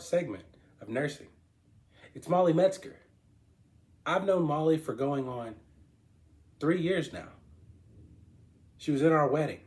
segment of nursing. It's Molly Metzger. I've known Molly for going on 3 years now. She was in our wedding.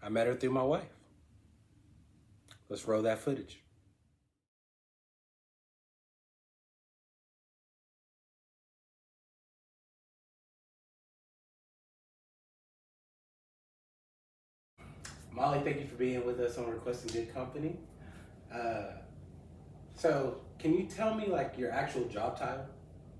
I met her through my wife. Let's roll that footage. Molly, thank you for being with us on Requesting Good Company. So can you tell me like your actual job title?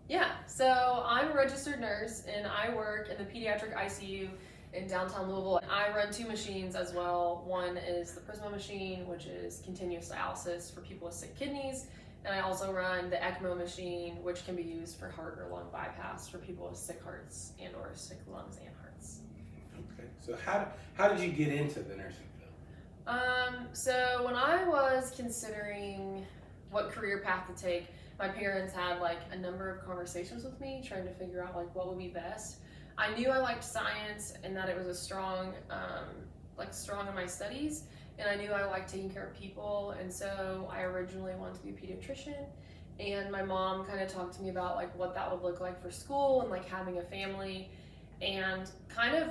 Yeah, so I'm a registered nurse and I work in the pediatric ICU in downtown Louisville. I run 2 machines as well. One is the Prisma machine, which is continuous dialysis for people with sick kidneys. And I also run the ECMO machine, which can be used for heart or lung bypass for people with sick hearts and or sick lungs and hearts. Okay, so how did you get into the nursing field? So when I was considering what career path to take, my parents had like a number of conversations with me trying to figure out like what would be best. I knew I liked science and that it was a strong in my studies, and I knew I liked taking care of people, and so I originally wanted to be a pediatrician. And my mom kind of talked to me about like what that would look like for school and like having a family, and kind of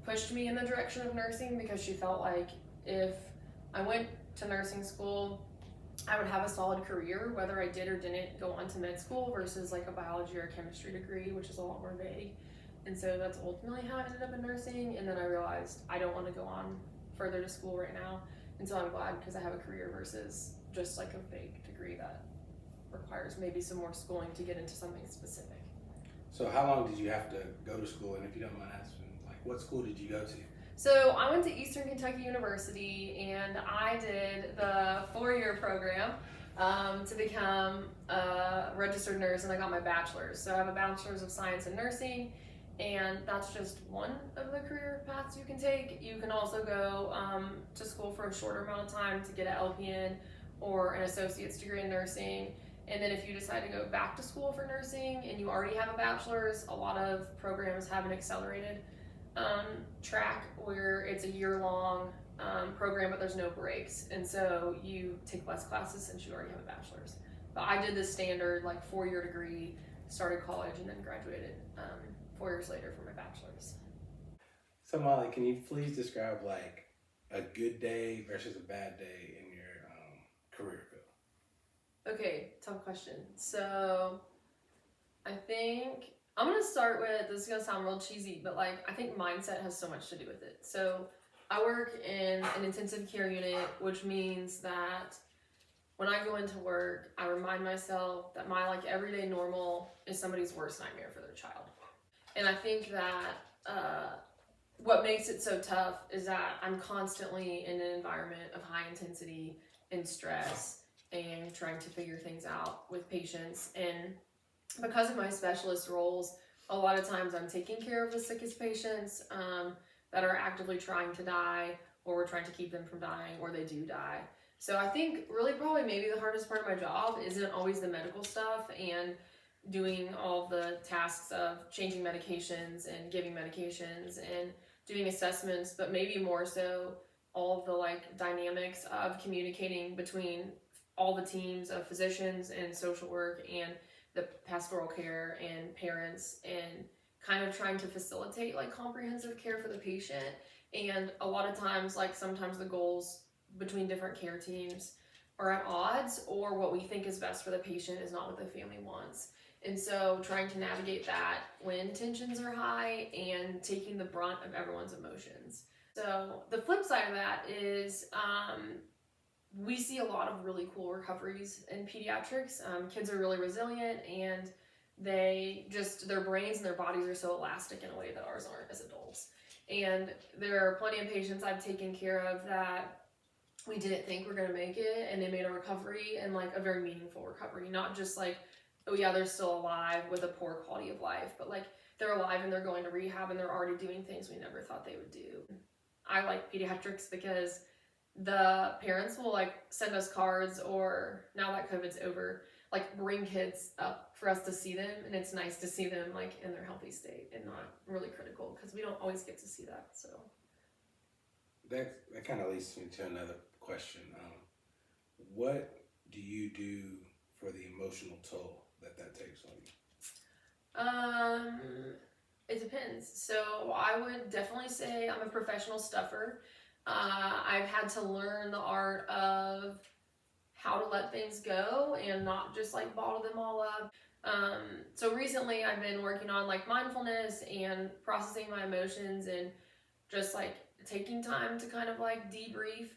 pushed me in the direction of nursing because she felt like if I went to nursing school, I would have a solid career, whether I did or didn't go on to med school, versus like a biology or a chemistry degree, which is a lot more vague. And so that's ultimately how I ended up in nursing. And then I realized I don't want to go on further to school right now. And so I'm glad because I have a career versus just like a vague degree that requires maybe some more schooling to get into something specific. So how long did you have to go to school? And if you don't mind asking, like what school did you go to? So I went to Eastern Kentucky University and I did the 4-year program to become a registered nurse, and I got my bachelor's. So I have a bachelor's of science in nursing, and that's just one of the career paths you can take. You can also go to school for a shorter amount of time to get an LPN or an associate's degree in nursing. And then if you decide to go back to school for nursing and you already have a bachelor's, a lot of programs have an accelerated track where it's a year-long program, but there's no breaks, and so you take less classes since you already have a bachelor's. But I did the standard like 4-year degree, started college, and then graduated 4 years later for my bachelor's. So Molly, can you please describe like a good day versus a bad day in your career field? Okay, tough question. So I think I'm gonna start with, this is gonna sound real cheesy, but like I think mindset has so much to do with it. So I work in an intensive care unit, which means that when I go into work, I remind myself that my like everyday normal is somebody's worst nightmare for their child. And I think that what makes it so tough is that I'm constantly in an environment of high intensity and stress and trying to figure things out with patients. And because of my specialist roles, a lot of times I'm taking care of the sickest patients that are actively trying to die, or we're trying to keep them from dying, or they do die. So I think really probably maybe the hardest part of my job isn't always the medical stuff and doing all the tasks of changing medications and giving medications and doing assessments, but maybe more so all of the like dynamics of communicating between all the teams of physicians and social work and the pastoral care and parents, and kind of trying to facilitate like comprehensive care for the patient. And a lot of times, like sometimes the goals between different care teams are at odds, or what we think is best for the patient is not what the family wants. And so trying to navigate that when tensions are high and taking the brunt of everyone's emotions. So the flip side of that is we see a lot of really cool recoveries in pediatrics. Kids are really resilient, and their brains and their bodies are so elastic in a way that ours aren't as adults. And there are plenty of patients I've taken care of that we didn't think were gonna make it, and they made a recovery, and like a very meaningful recovery, not just like, oh yeah, they're still alive with a poor quality of life, but like they're alive and they're going to rehab and they're already doing things we never thought they would do. I like pediatrics because the parents will like send us cards, or now that COVID's over, like bring kids up for us to see them, and it's nice to see them like in their healthy state and not really critical, because we don't always get to see that. So that kind of leads me to another question. What do you do for the emotional toll that takes on you? It depends. So I would definitely say I'm a professional stuffer. I've had to learn the art of how to let things go and not just like bottle them all up. So recently I've been working on like mindfulness and processing my emotions and just like taking time to kind of like debrief,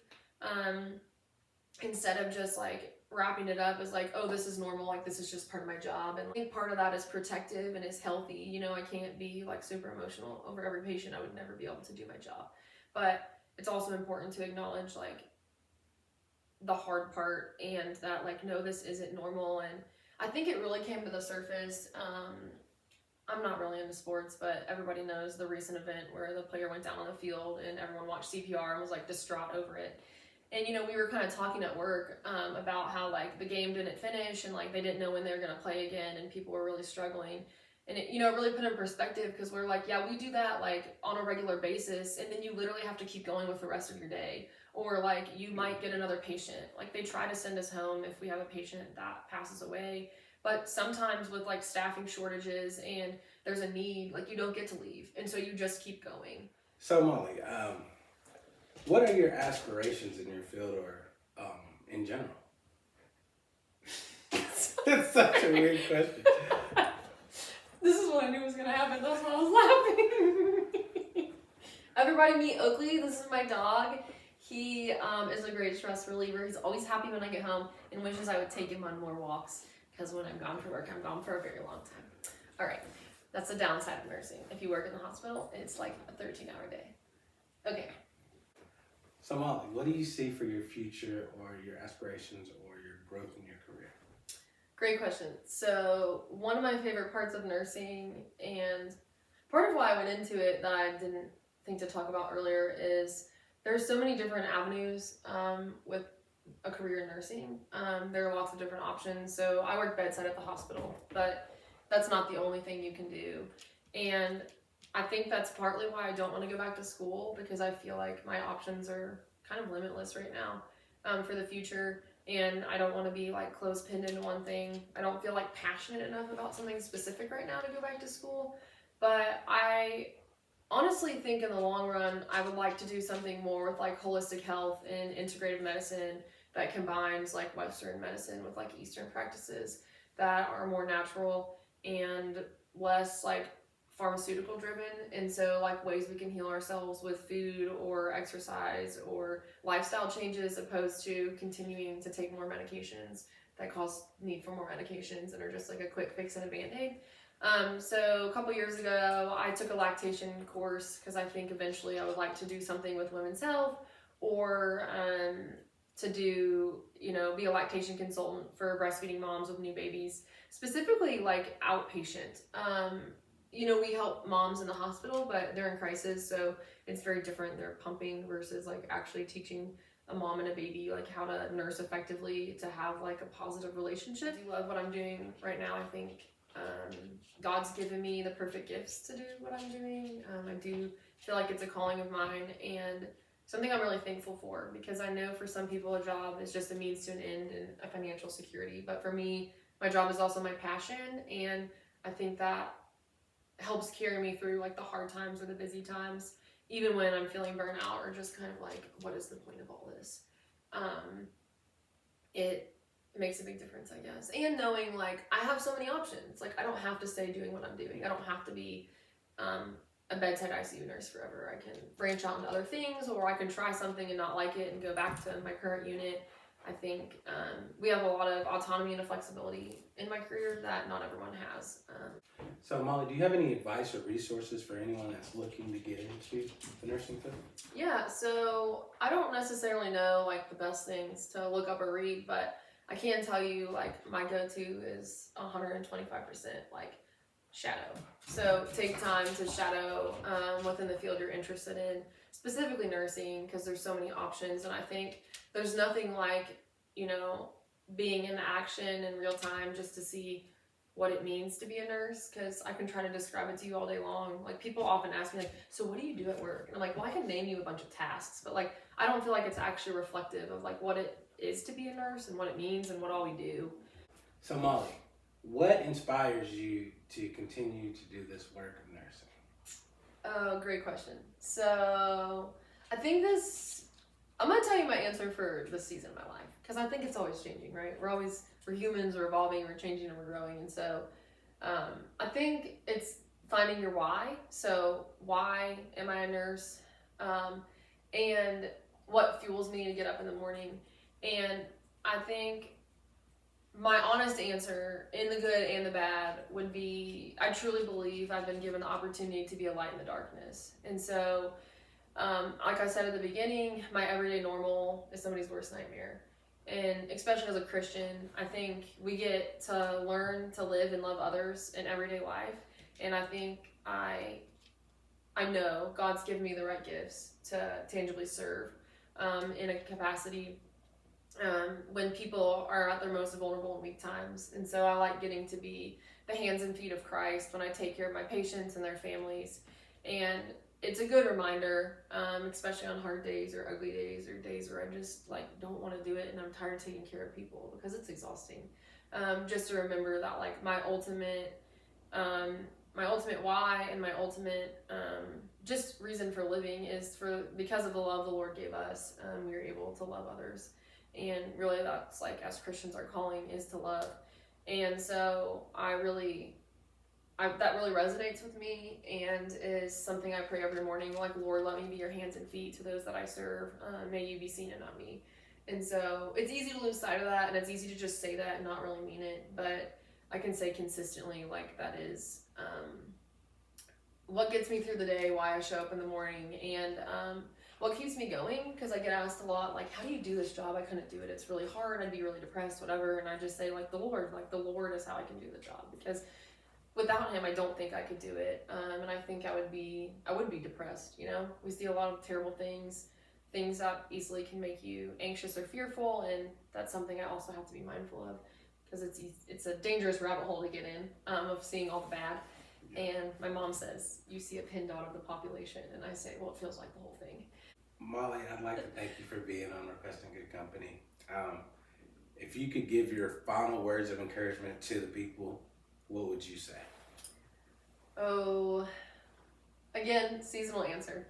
instead of just like wrapping it up as like, oh, this is normal, like this is just part of my job. And I think part of that is protective and is healthy. You know, I can't be like super emotional over every patient. I would never be able to do my job. But it's also important to acknowledge like the hard part and that like, no, this isn't normal. And I think it really came to the surface. I'm not really into sports, but everybody knows the recent event where the player went down on the field and everyone watched CPR and was like distraught over it. And you know, we were kind of talking at work about how like the game didn't finish and like they didn't know when they were going to play again and people were really struggling. And it, you know, really put in perspective because we're like, yeah, we do that like on a regular basis, and then you literally have to keep going with the rest of your day. Or like you might get another patient. Like they try to send us home if we have a patient that passes away. But sometimes with like staffing shortages and there's a need, like you don't get to leave. And so you just keep going. So Molly, what are your aspirations in your field or in general? That's such a weird question. This is what I knew was going to happen. That's why I was laughing. Everybody meet Oakley. This is my dog. He is a great stress reliever. He's always happy when I get home and wishes I would take him on more walks because when I'm gone for work, I'm gone for a very long time. All right. That's the downside of nursing. If you work in the hospital, it's like a 13-hour day. Okay. So Molly, what do you see for your future or your aspirations or your growth in your career? Great question. So one of my favorite parts of nursing, and part of why I went into it that I didn't think to talk about earlier, is there's so many different avenues with a career in nursing. There are lots of different options. So I work bedside at the hospital, but that's not the only thing you can do. And I think that's partly why I don't want to go back to school, because I feel like my options are kind of limitless right now for the future. And I don't want to be like close pinned into one thing. I don't feel like passionate enough about something specific right now to go back to school. But I honestly think in the long run, I would like to do something more with like holistic health and integrative medicine that combines like Western medicine with like Eastern practices that are more natural and less like pharmaceutical driven. And so like ways we can heal ourselves with food or exercise or lifestyle changes, opposed to continuing to take more medications that cause need for more medications and are just like a quick fix and a band-aid. So a couple years ago, I took a lactation course because I think eventually I would like to do something with women's health, or to do, you know, be a lactation consultant for breastfeeding moms with new babies, specifically like outpatient. You know, we help moms in the hospital, but they're in crisis, so it's very different. They're pumping versus like actually teaching a mom and a baby like how to nurse effectively to have like a positive relationship. I love what I'm doing right now. I think God's given me the perfect gifts to do what I'm doing. I do feel like it's a calling of mine and something I'm really thankful for, because I know for some people a job is just a means to an end and a financial security. But for me, my job is also my passion, and I think that helps carry me through like the hard times or the busy times, even when I'm feeling burnout or just kind of like, what is the point of all this? It makes a big difference, I guess. And knowing like I have so many options. Like I don't have to stay doing what I'm doing. I don't have to be a bedside ICU nurse forever. I can branch out into other things, or I can try something and not like it and go back to my current unit. I think we have a lot of autonomy and a flexibility in my career that not everyone has. So Molly, do you have any advice or resources for anyone that's looking to get into the nursing field? Yeah, so I don't necessarily know like the best things to look up or read, but I can tell you like my go-to is 125% like shadow. So take time to shadow within the field you're interested in, specifically nursing, because there's so many options. And I think there's nothing like, you know, being in action in real time just to see what it means to be a nurse, because I can try to describe it to you all day long. Like people often ask me like, so what do you do at work? And I'm like, well, I can name you a bunch of tasks, but like I don't feel like it's actually reflective of like what it is to be a nurse and what it means and what all we do. So Molly, what inspires you to continue to do this work of nursing? Oh, great question. So I think I'm going to tell you my answer for this season of my life, because I think it's always changing, right? We're humans, we're evolving, we're changing, and we're growing. And so I think it's finding your why. So why am I a nurse? And what fuels me to get up in the morning. And I think my honest answer, in the good and the bad, would be I truly believe I've been given the opportunity to be a light in the darkness. And so, like I said at the beginning, my everyday normal is somebody's worst nightmare. And especially as a Christian, I think we get to learn to live and love others in everyday life. And I think I know God's given me the right gifts to tangibly serve in a capacity when people are at their most vulnerable and weak times. And so I like getting to be the hands and feet of Christ when I take care of my patients and their families. And it's a good reminder, especially on hard days or ugly days or days where I just like don't want to do it and I'm tired of taking care of people because it's exhausting. Just to remember that like my ultimate why and my ultimate just reason for living is because of the love the Lord gave us. We were able to love others. And really that's like, as Christians, our calling is to love. And so that really resonates with me and is something I pray every morning, like, Lord, let me be your hands and feet to those that I serve. May you be seen and not me. And so it's easy to lose sight of that, and it's easy to just say that and not really mean it. But I can say consistently, like, that is what gets me through the day, why I show up in the morning, and what keeps me going, because I get asked a lot, like, how do you do this job? I couldn't do it. It's really hard. I'd be really depressed, whatever. And I just say, like, the Lord is how I can do the job, because without him, I don't think I could do it. And I think I would be depressed. You know, we see a lot of terrible things that easily can make you anxious or fearful. And that's something I also have to be mindful of, because it's a dangerous rabbit hole to get in, of seeing all the bad. And my mom says, you see a pin dot of the population. And I say, well, it feels like the whole thing. Molly, I'd like to thank you for being on Requesting Good Company. If you could give your final words of encouragement to the people, what would you say? Oh, again, seasonal answer.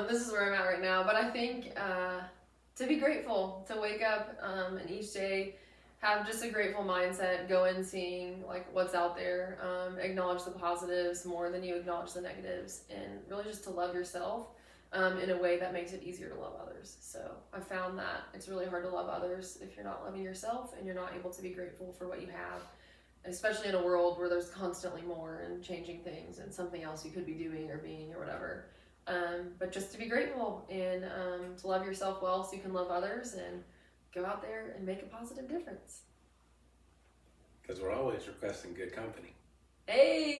This is where I'm at right now. But I think to be grateful, to wake up and each day have just a grateful mindset, go in seeing like what's out there, acknowledge the positives more than you acknowledge the negatives, and really just to love yourself in a way that makes it easier to love others. So I found that it's really hard to love others if you're not loving yourself and you're not able to be grateful for what you have, especially in a world where there's constantly more and changing things and something else you could be doing or being or whatever. But just to be grateful and to love yourself well so you can love others and go out there and make a positive difference. Because we're always requesting good company. Hey!